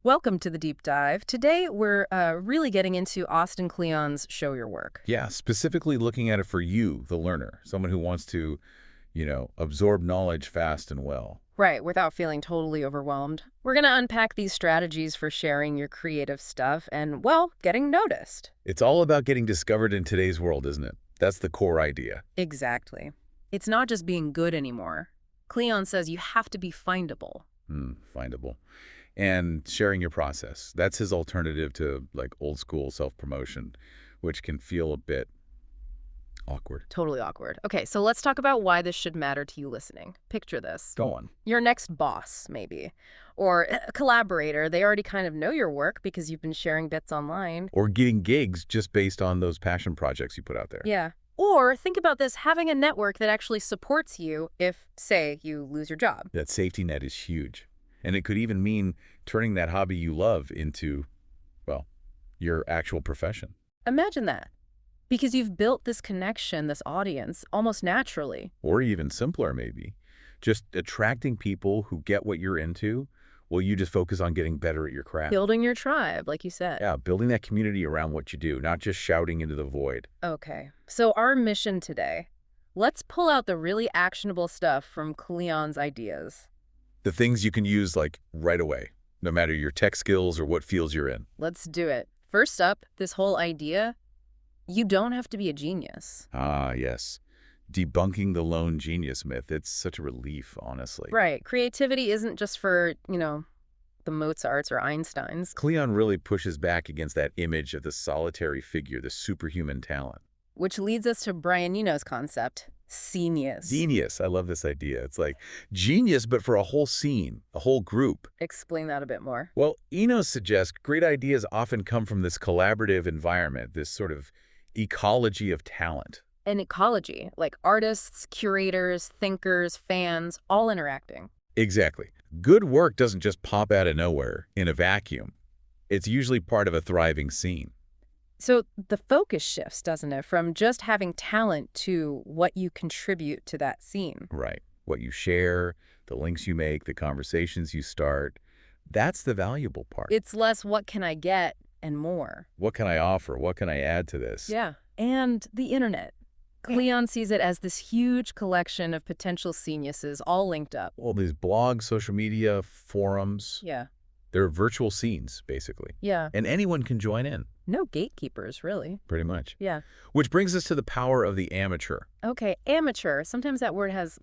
Welcome to the deep dive. Today we're really getting into Austin Kleon's Show Your Work. Yeah, specifically looking at it for you, the learner, someone who wants to, absorb knowledge fast and well. Right, without feeling totally overwhelmed. We're going to unpack these strategies for sharing your creative stuff and, well, getting noticed. It's all about getting discovered in today's world, isn't it? That's the core idea. Exactly. It's not just being good anymore. Kleon says you have to be findable. Findable. And sharing your process. That's his alternative to like old school self-promotion, which can feel a bit awkward. Totally awkward. Okay, so let's talk about why this should matter to you listening. Picture this. Go on. Your next boss, maybe, or a collaborator. They already kind of know your work because you've been sharing bits online. Or getting gigs just based on those passion projects you put out there. Yeah. Or think about this, having a network that actually supports you if, say, you lose your job. That safety net is huge. And it could even mean turning that hobby you love into, well, your actual profession. Imagine that. Because you've built this connection, this audience, almost naturally. Or even simpler, maybe. Just attracting people who get what you're into, while you just focus on getting better at your craft. Building your tribe, like you said. Yeah, building that community around what you do, not just shouting into the void. Okay, so our mission today, let's pull out the really actionable stuff from Cleon's ideas. The things you can use, like, right away, no matter your tech skills or what fields you're in. Let's do it. First up, this whole idea, you don't have to be a genius. Ah, yes. Debunking the lone genius myth. It's such a relief, honestly. Right. Creativity isn't just for, the Mozarts or Einsteins. Cleon really pushes back against that image of the solitary figure, the superhuman talent. Which leads us to Brian Eno's concept, genius. Genius. I love this idea. It's like genius, but for a whole scene, a whole group. Explain that a bit more. Well, Eno suggests great ideas often come from this collaborative environment, this sort of ecology of talent. An ecology, like artists, curators, thinkers, fans, all interacting. Exactly. Good work doesn't just pop out of nowhere in a vacuum. It's usually part of a thriving scene. So the focus shifts, doesn't it, from just having talent to what you contribute to that scene. Right. What you share, the links you make, the conversations you start, that's the valuable part. It's less what can I get and more. What can I offer? What can I add to this? Yeah. And the internet. Cleon sees it as this huge collection of potential geniuses all linked up. All these blogs, social media, forums. Yeah. They're virtual scenes, basically. Yeah. And anyone can join in. No gatekeepers, really. Pretty much. Yeah. Which brings us to the power of the amateur. Okay, amateur. Sometimes that word has,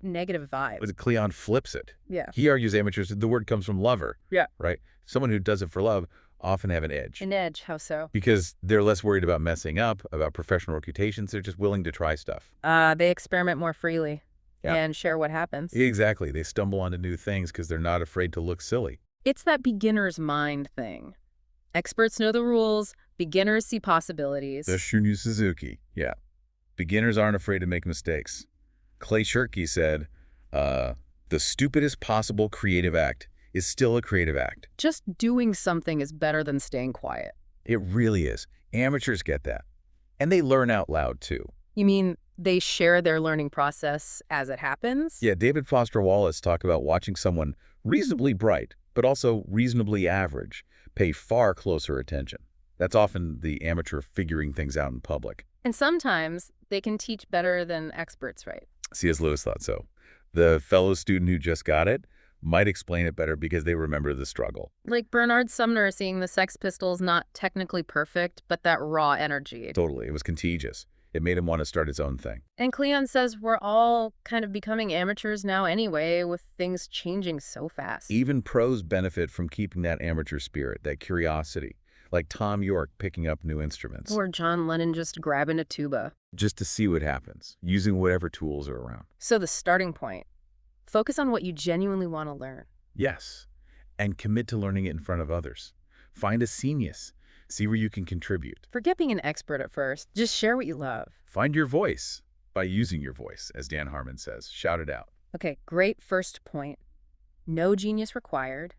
negative vibes. But Cleon flips it. Yeah. He argues amateurs, the word comes from lover. Yeah. Right? Someone who does it for love often have an edge. An edge, how so? Because they're less worried about messing up, about professional reputations. They're just willing to try stuff. They experiment more freely Yeah. and share what happens. Exactly. They stumble onto new things because they're not afraid to look silly. It's that beginner's mind thing. Experts know the rules, beginners see possibilities. The Shunyu Suzuki. Yeah. Beginners aren't afraid to make mistakes. Clay Shirky said, the stupidest possible creative act is still a creative act. Just doing something is better than staying quiet. It really is. Amateurs get that. And they learn out loud, too. You mean they share their learning process as it happens? Yeah, David Foster Wallace talked about watching someone reasonably bright, but also reasonably average, pay far closer attention. That's often the amateur figuring things out in public. And sometimes they can teach better than experts, right? C.S. Lewis thought so. The fellow student who just got it might explain it better because they remember the struggle. Like Bernard Sumner seeing the Sex Pistols not technically perfect, but that raw energy. Totally. It was contagious. It made him want to start his own thing. And Cleon says we're all kind of becoming amateurs now anyway, with things changing so fast. Even pros benefit from keeping that amateur spirit, that curiosity, like Tom York picking up new instruments. Or John Lennon just grabbing a tuba. Just to see what happens, using whatever tools are around. So the starting point. Focus on what you genuinely want to learn. Yes, and commit to learning it in front of others. Find a genius. See where you can contribute. Forget being an expert at first. Just share what you love. Find your voice by using your voice, as Dan Harmon says. Shout it out. Okay, great first point. No genius required.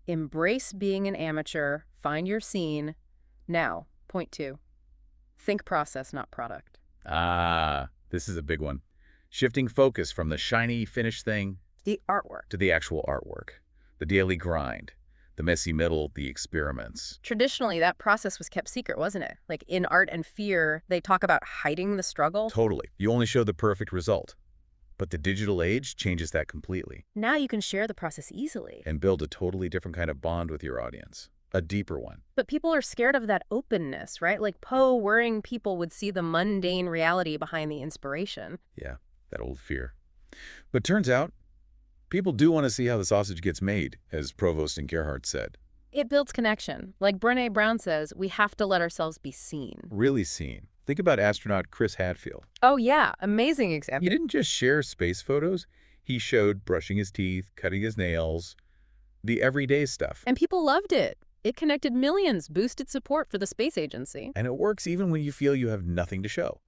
Embrace being an amateur. Find your scene. Now, point 2. Think process, not product. Ah, this is a big one. Shifting focus from the shiny, finished thing The artwork. to the actual artwork, the daily grind, The messy middle, the experiments. Traditionally, that process was kept secret, wasn't it? Like in Art and Fear, they talk about hiding the struggle. Totally. You only show the perfect result. But the digital age changes that completely Now you can share the process easily. and build a totally different kind of bond with your audience, a deeper one. But people are scared of that openness, right? Like Poe worrying people would see the mundane reality behind the inspiration. Yeah, that old fear. But turns out, people do want to see how the sausage gets made, as Provost and Gerhardt said. It builds connection. Like Brené Brown says, we have to let ourselves be seen. Really seen. Think about astronaut Chris Hadfield. Oh yeah, amazing He example. didn't just share space photos. He showed brushing his teeth, cutting his nails, the everyday stuff. And people loved it. It connected millions, boosted support for the space agency. And it works even when you feel you have nothing to show.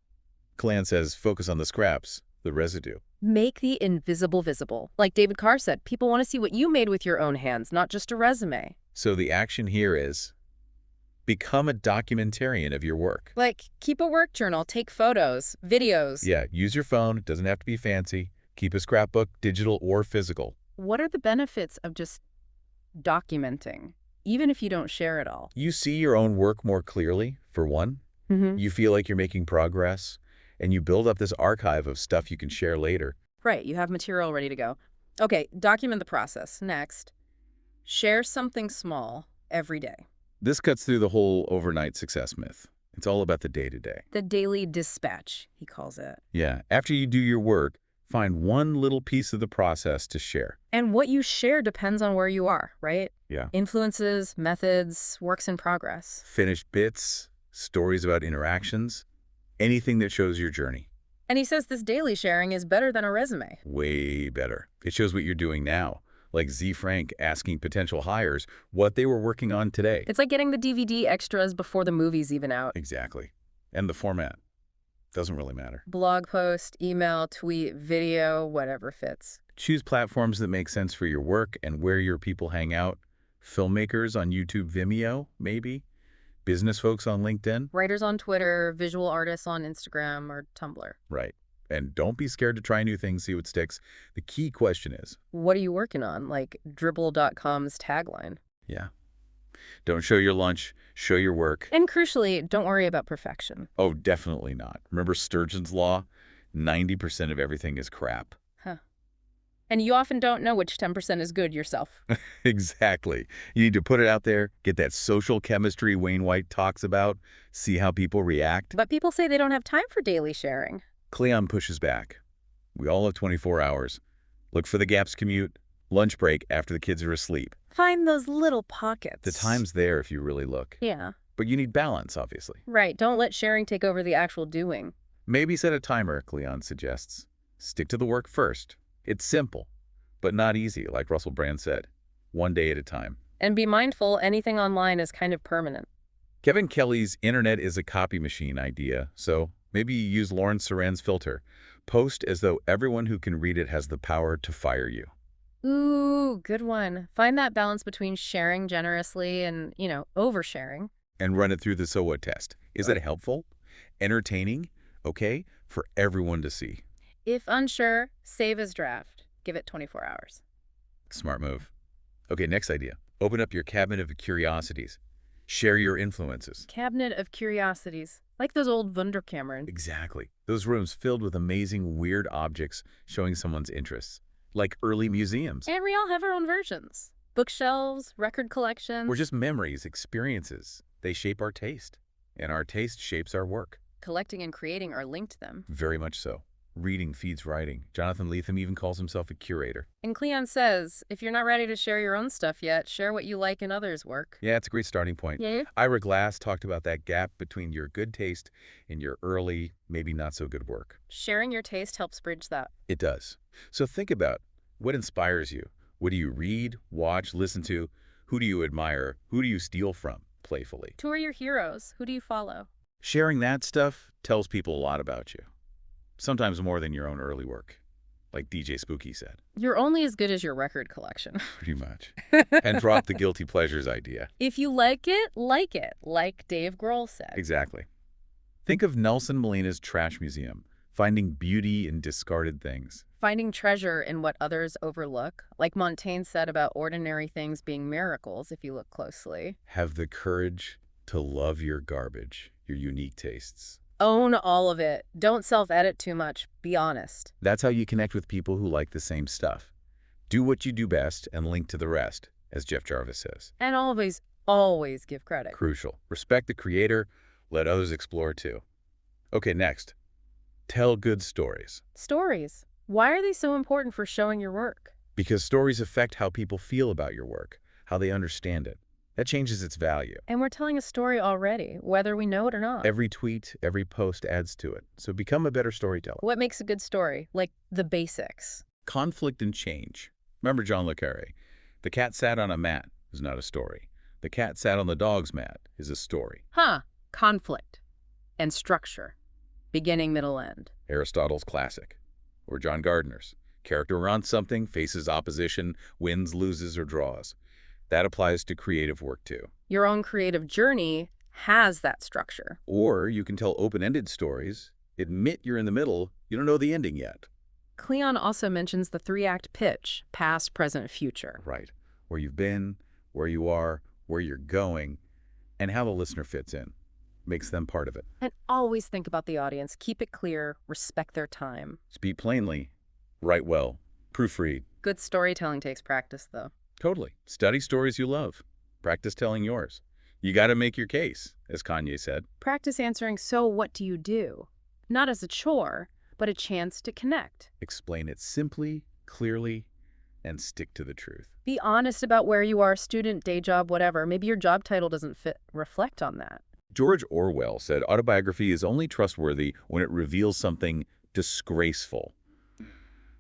Clan says focus on the scraps, the residue. Make the invisible visible. Like David Carr said, people want to see what you made with your own hands, not just a resume. So the action here is become a documentarian of your work. Like, keep a work journal, take photos, videos. Yeah, use your phone. It doesn't have to be fancy. Keep a scrapbook, digital or physical. What are the benefits of just documenting, even if you don't share it all? You see your own work more clearly, for one. You feel like you're making progress, and you build up this archive of stuff you can share later. Right, you have material ready to go. Okay, document the process. Next, share something small every day. This cuts through the whole overnight success myth. It's all about the day-to-day. The daily dispatch, he calls it. Yeah, after you do your work, find one little piece of the process to share. And what you share depends on where you are, right? Yeah. Influences, methods, works in progress. Finished bits, stories about interactions, anything that shows your journey. And he says this daily sharing is better than a resume. Way better. It shows what you're doing now. Like Z Frank asking potential hires what they were working on today. It's like getting the DVD extras before the movie's even out. Exactly. And the format doesn't really matter. Blog post, email, tweet, video, whatever fits. Choose platforms that make sense for your work and where your people hang out. Filmmakers on YouTube, Vimeo, maybe. Business folks on LinkedIn. Writers on Twitter, visual artists on Instagram or Tumblr. Right. And don't be scared to try new things, see what sticks. The key question is, What are you working on? Like Dribble.com's tagline. yeah, don't show your lunch, show your work. And crucially, don't worry about perfection. Oh, definitely not. Remember Sturgeon's law? 90% of everything is crap. Huh. And you often don't know which 10% is good yourself. Exactly. You need to put it out there, get that social chemistry Wayne White talks about, see how people react. But people say they don't have time for daily sharing. Cleon pushes back. We all have 24 hours. Look for the gaps commute, lunch break after the kids are asleep. Find those little pockets. The time's there if you really look. Yeah. But you need balance, obviously. Right. Don't let sharing take over the actual doing. Maybe set a timer, Cleon suggests. Stick to the work first. It's simple, but not easy, like Russell Brand said. One day at a time. And be mindful, anything online is kind of permanent. Kevin Kelly's internet is a copy machine idea, so maybe you use Lawrence Saran's filter. Post as though everyone who can read it has the power to fire you. Ooh, good one. Find that balance between sharing generously and, oversharing. And run it through the so what test. Is that helpful? Entertaining? Okay? For everyone to see. If unsure, save as draft. Give it 24 hours. Smart move. Okay, next idea. Open up your cabinet of curiosities. Share your influences. Cabinet of curiosities. Like those old Wunderkammern. Exactly. Those rooms filled with amazing, weird objects showing someone's interests. Like early museums. And we all have our own versions. Bookshelves, record collections. Or just memories, experiences. They shape our taste. And our taste shapes our work. Collecting and creating are linked to them. Very much so. Reading feeds writing. Jonathan Lethem even calls himself a curator. And Cleon says, if you're not ready to share your own stuff yet, share what you like in others' work. Yeah, it's a great starting point. Yeah. Ira Glass talked about that gap between your good taste and your early, maybe not so good work. Sharing your taste helps bridge that. It does. So think about what inspires you. What do you read, watch, listen to? Who do you admire? Who do you steal from, playfully? Who are your heroes? Who do you follow? Sharing that stuff tells people a lot about you. Sometimes more than your own early work, like DJ Spooky said. You're only as good as your record collection. Pretty much. And drop the guilty pleasures idea. If you like it, like Dave Grohl said. Exactly. Think of Nelson Molina's Trash Museum, finding beauty in discarded things. Finding treasure in what others overlook, like Montaigne said about ordinary things being miracles if you look closely. Have the courage to love your garbage, your unique tastes. Own all of it. Don't self-edit too much. Be honest. That's how you connect with people who like the same stuff. Do what you do best and link to the rest, as Jeff Jarvis says. And always, always give credit. Crucial. Respect the creator. Let others explore too. Okay, next. Tell good stories. Stories. Why are they so important for showing your work? Because stories affect how people feel about your work, how they understand it. That changes its value. And we're telling a story already, whether we know it or not. Every tweet, every post adds to it. So become a better storyteller. What makes a good story? Like the basics. Conflict and change. Remember John le Carré? The cat sat on a mat is not a story. The cat sat on the dog's mat is a story. Conflict and structure. Beginning, middle, end. Aristotle's classic. Or John Gardner's. Character wants something, faces opposition, wins, loses, or draws. That applies to creative work too. Your own creative journey has that structure. Or you can tell open-ended stories, admit you're in the middle, you don't know the ending yet. Klkon also mentions the 3-act pitch, past, present, future. Right. Where you've been, where you are, where you're going, and how the listener fits in. Makes them part of it. And always think about the audience. Keep it clear. Respect their time. Speak plainly. Write well. Proofread. Good storytelling takes practice, though. Totally. Study stories you love. Practice telling yours. You got to make your case, as Kanye said. Practice answering, so what do you do? Not as a chore, but a chance to connect. Explain it simply, clearly, and stick to the truth. Be honest about where you are, student, day job, whatever. Maybe your job title doesn't reflect on that. George Orwell said autobiography is only trustworthy when it reveals something disgraceful.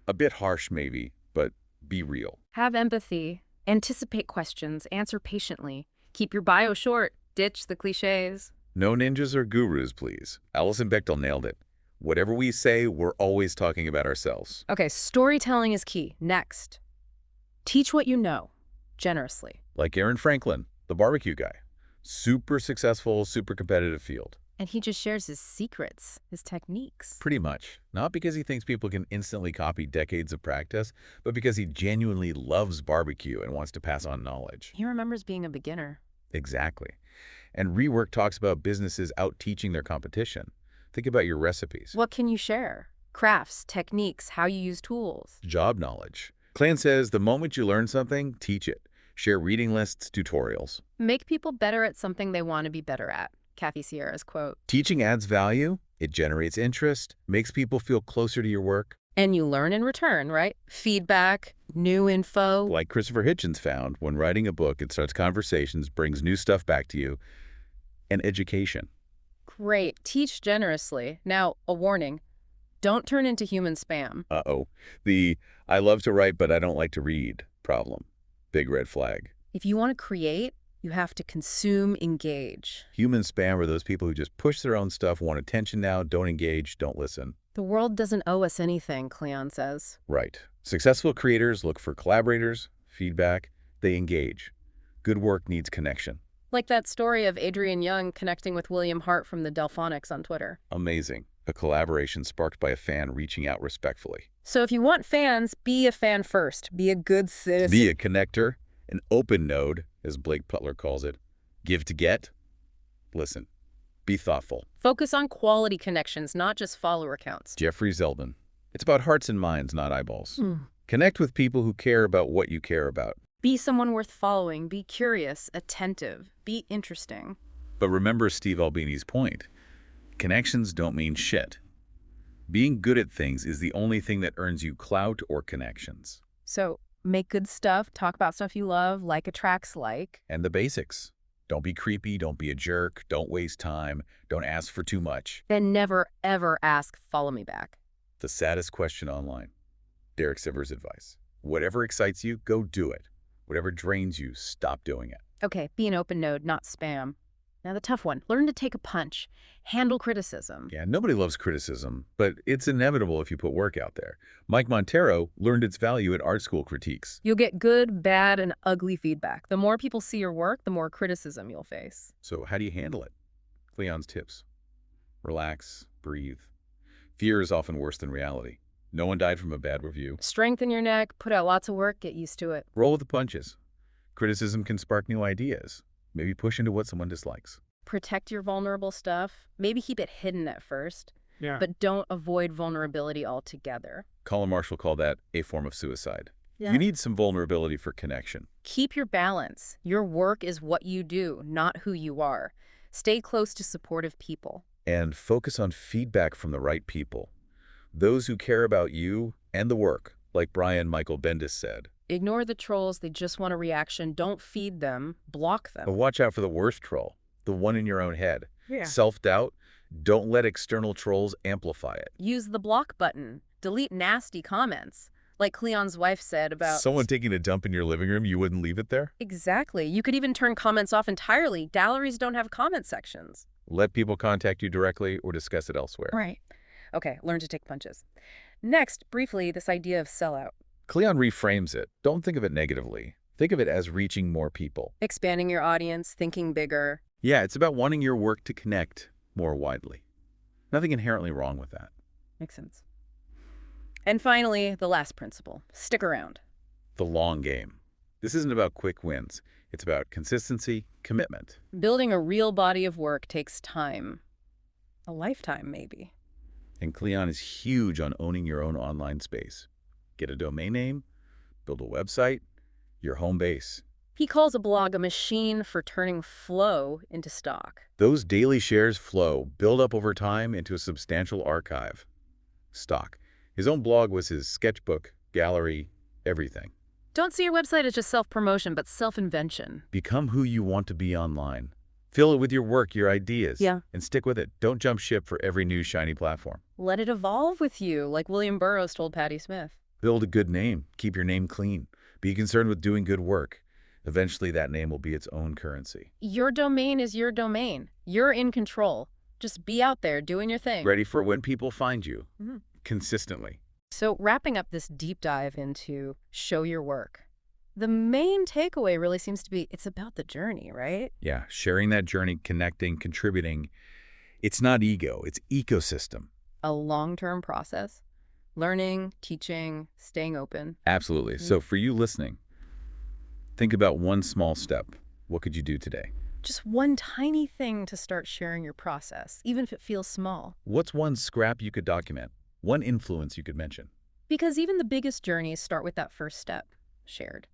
A bit harsh, maybe, but be real. Have empathy. Anticipate questions. Answer patiently. Keep your bio short. Ditch the cliches. No ninjas or gurus, please. Alison Bechdel nailed it. Whatever we say, we're always talking about ourselves. Okay, storytelling is key. Next. Teach what you know, generously. Like Aaron Franklin, the barbecue guy. Super successful, super competitive field. And he just shares his secrets, his techniques. Pretty much. Not because he thinks people can instantly copy decades of practice, but because he genuinely loves barbecue and wants to pass on knowledge. He remembers being a beginner. Exactly. And Rework talks about businesses out-teaching their competition. Think about your recipes. What can you share? Crafts, techniques, how you use tools. Job knowledge. Clan says the moment you learn something, teach it. Share reading lists, tutorials. Make people better at something they want to be better at. Kathy Sierra's quote. Teaching adds value, it generates interest, makes people feel closer to your work. And you learn in return, right? Feedback, new info. Like Christopher Hitchens found, when writing a book, it starts conversations, brings new stuff back to you, and education. Great. Teach generously. Now, a warning. Don't turn into human spam. Uh-oh. The I love to write, but I don't like to read problem. Big red flag. If you want to create, you have to consume, engage. Human spam are those people who just push their own stuff, want attention now, don't engage, don't listen. The world doesn't owe us anything, Cleon says. Right. Successful creators look for collaborators, feedback, they engage. Good work needs connection. Like that story of Adrian Young connecting with William Hart from the Delphonics on Twitter. Amazing. A collaboration sparked by a fan reaching out respectfully. So if you want fans, be a fan first. Be a good citizen. Be a connector, an open node, as Blake Putler calls it. Give to get. Listen. Be thoughtful. Focus on quality connections, not just follower counts. Jeffrey Zeldin. It's about hearts and minds, not eyeballs. Connect with people who care about what you care about. Be someone worth following. Be curious, attentive. Be interesting. But remember Steve Albini's point. Connections don't mean shit. Being good at things is the only thing that earns you clout or connections. So make good stuff, talk about stuff you love, like attracts like. And the basics. Don't be creepy, don't be a jerk, don't waste time, don't ask for too much. Then never, ever ask, follow me back. The saddest question online. Derek Sivers' advice. Whatever excites you, go do it. Whatever drains you, stop doing it. Okay, be an open node, not spam. Now the tough one, learn to take a punch. Handle criticism. Yeah, nobody loves criticism, but it's inevitable if you put work out there. Mike Montero learned its value at art school critiques. You'll get good, bad, and ugly feedback. The more people see your work, the more criticism you'll face. So how do you handle it? Cleon's tips. Relax, breathe. Fear is often worse than reality. No one died from a bad review. Strengthen your neck, put out lots of work, get used to it. Roll with the punches. Criticism can spark new ideas. Maybe push into what someone dislikes. Protect your vulnerable stuff. Maybe keep it hidden at first, Yeah. but don't avoid vulnerability altogether. Colin Marshall called that a form of suicide. Yeah. You need some vulnerability for connection. Keep your balance. Your work is what you do, not who you are. Stay close to supportive people. And focus on feedback from the right people. Those who care about you and the work, like Brian Michael Bendis said. Ignore the trolls. They just want a reaction. Don't feed them. Block But them. watch out for the worst troll, the one in your own head. Yeah. Self-doubt, don't let external trolls amplify it. Use the block button. Delete nasty comments. Like Cleon's wife said about... Someone taking a dump in your living room, you wouldn't leave it there? Exactly. You could even turn comments off entirely. Galleries don't have comment sections. Let people contact you directly or discuss it elsewhere. Right. Okay, learn to take punches. Next, briefly, this idea of sellout. Cleon reframes it. Don't think of it negatively. Think of it as reaching more people. Expanding your audience, thinking bigger. Yeah, it's about wanting your work to connect more widely. Nothing inherently wrong with that. Makes sense. And finally, the last principle. Stick around. The long game. This isn't about quick wins. It's about consistency, commitment. Building a real body of work takes time. A lifetime, maybe. And Cleon is huge on owning your own online space. Get a domain name, build a website, your home base. He calls a blog a machine for turning flow into stock. Those daily shares flow, build up over time into a substantial archive. Stock. His own blog was his sketchbook, gallery, everything. Don't see your website as just self-promotion, but self-invention. Become who you want to be online. Fill it with your work, your ideas. Yeah. And stick with it. Don't jump ship for every new shiny platform. Let it evolve with you, like William Burroughs told Patti Smith. Build a good name. Keep your name clean. Be concerned with doing good work. Eventually, that name will be its own currency. Your domain is your domain. You're in control. Just be out there doing your thing. Ready for when people find you. Mhm. Consistently. So wrapping up this deep dive into show your work, the main takeaway really seems to be it's about the journey, right? Yeah, sharing that journey, connecting, contributing. It's not ego, it's ecosystem. A long-term process. Learning, teaching, staying open. Absolutely. So for you listening, think about one small step. What could you do today? Just one tiny thing to start sharing your process, even if it feels small. What's one scrap you could document? One influence you could mention? Because even the biggest journeys start with that first step, shared.